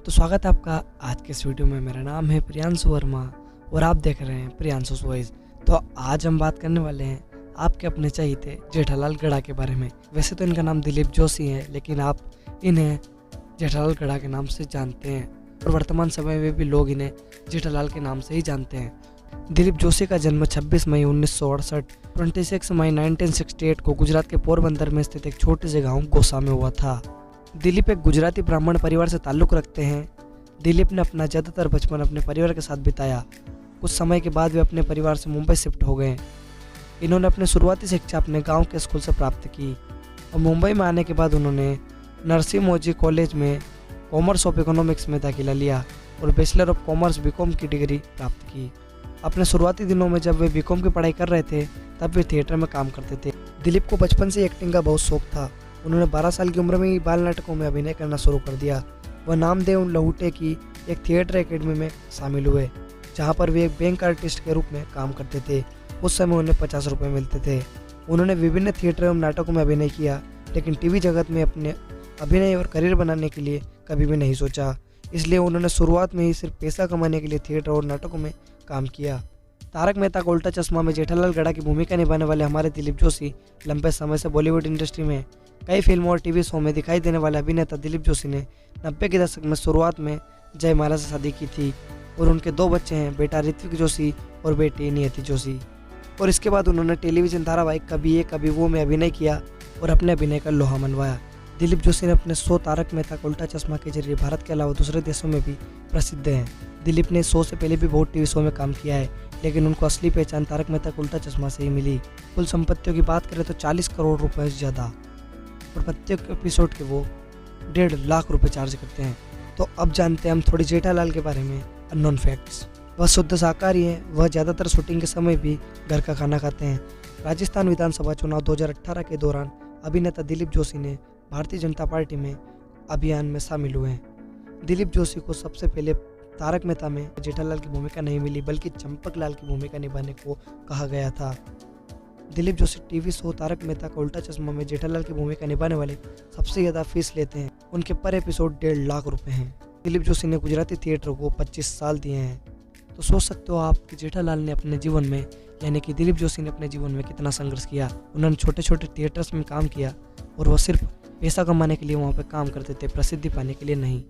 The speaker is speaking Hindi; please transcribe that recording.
तो स्वागत है आपका आज के इस वीडियो में। मेरा नाम है प्रियांशु वर्मा और आप देख रहे हैं प्रियांशु वॉइस। तो आज हम बात करने वाले हैं आपके अपने चहीते जेठालाल गढ़ा के बारे में। वैसे तो इनका नाम दिलीप जोशी है, लेकिन आप इन्हें जेठालाल गढ़ा के नाम से जानते हैं और वर्तमान समय में भी लोग इन्हें जेठालाल के नाम से ही जानते हैं। दिलीप जोशी का जन्म 26 मई 1968, 26 मई 1968 को गुजरात के पोरबंदर में स्थित एक छोटे से गांव गोसा में हुआ था। दिलीप एक गुजराती ब्राह्मण परिवार से ताल्लुक़ रखते हैं। दिलीप ने अपना ज़्यादातर बचपन अपने परिवार के साथ बिताया। कुछ समय के बाद वे अपने परिवार से मुंबई शिफ्ट हो गए। इन्होंने अपनी शुरुआती शिक्षा अपने गांव के स्कूल से प्राप्त की और मुंबई में आने के बाद उन्होंने नरसिम्होजी कॉलेज में कॉमर्स ऑफ इकोनॉमिक्स में दाखिला लिया और बैचलर ऑफ कॉमर्स बीकॉम की डिग्री प्राप्त की। अपने शुरुआती दिनों में जब वे बीकॉम की पढ़ाई कर रहे थे तब वे थिएटर में काम करते थे। दिलीप को बचपन से एक्टिंग का बहुत शौक था। उन्होंने 12 साल की उम्र में ही बाल नाटकों में अभिनय करना शुरू कर दिया। वह नामदेव लहुटे की एक थिएटर एकेडमी में शामिल हुए, जहां पर वे एक बैंक आर्टिस्ट के रूप में काम करते थे। उस समय उन्हें 50 रुपये मिलते थे। उन्होंने विभिन्न थिएटर एवं नाटकों में अभिनय किया, लेकिन टीवी जगत में अपने अभिनय और करियर बनाने के लिए कभी भी नहीं सोचा। इसलिए उन्होंने शुरुआत में ही सिर्फ पैसा कमाने के लिए थिएटर और नाटकों में काम किया। तारक मेहता का उल्टा चश्मा में जेठालाल गढ़ा की भूमिका निभाने वाले हमारे दिलीप जोशी लंबे समय से बॉलीवुड इंडस्ट्री में कई फिल्मों और टीवी शो में दिखाई देने वाले अभिनेता दिलीप जोशी ने 90 के दशक में शुरुआत में जयमाला से शादी की थी और उनके 2 बच्चे हैं, बेटा ऋत्विक जोशी और बेटी नियति जोशी। और इसके बाद उन्होंने टेलीविजन धारावाहिक कभी ये कभी वो में अभिनय किया और अपने अभिनय का लोहा मनवाया। दिलीप जोशी ने अपने शो तारक मेहता का उल्टा चश्मा के जरिए भारत के अलावा दूसरे देशों में भी प्रसिद्ध हैं। दिलीप ने शो से पहले भी बहुत टीवी शो में काम किया है, लेकिन उनको असली पहचान तारक मेहता का उल्टा चश्मा से ही मिली। कुल संपत्तियों की बात करें तो 40 करोड़ रुपए से ज़्यादा और प्रत्येक एपिसोड के वो 1.5 लाख रुपए चार्ज करते हैं। तो अब जानते हैं हम थोड़ी जेठालाल के बारे में अननोन फैक्ट्स। वह शुद्ध शाकाहारी हैं। वह ज़्यादातर शूटिंग के समय भी घर का खाना खाते हैं। राजस्थान विधानसभा चुनाव 2018 के दौरान अभिनेता दिलीप जोशी ने भारतीय जनता पार्टी में अभियान में शामिल हुए हैं। दिलीप जोशी को सबसे पहले तारक मेहता में जेठालाल की भूमिका नहीं मिली, बल्कि चंपकलाल की भूमिका निभाने को कहा गया था। दिलीप जोशी टीवी शो तारक मेहता का उल्टा चश्मा में जेठालाल की भूमिका निभाने वाले सबसे ज़्यादा फीस लेते हैं। उनके पर एपिसोड 1.5 लाख रुपए हैं। दिलीप जोशी ने गुजराती थिएटर को 25 साल दिए हैं। तो सोच सकते हो आप कि जेठालाल ने अपने जीवन में, यानी कि दिलीप जोशी ने अपने जीवन में कितना संघर्ष किया। उन्होंने छोटे छोटे थिएटर्स में काम किया और वह सिर्फ पैसा कमाने के लिए वहाँ पर काम करते थे, प्रसिद्धि पाने के लिए नहीं।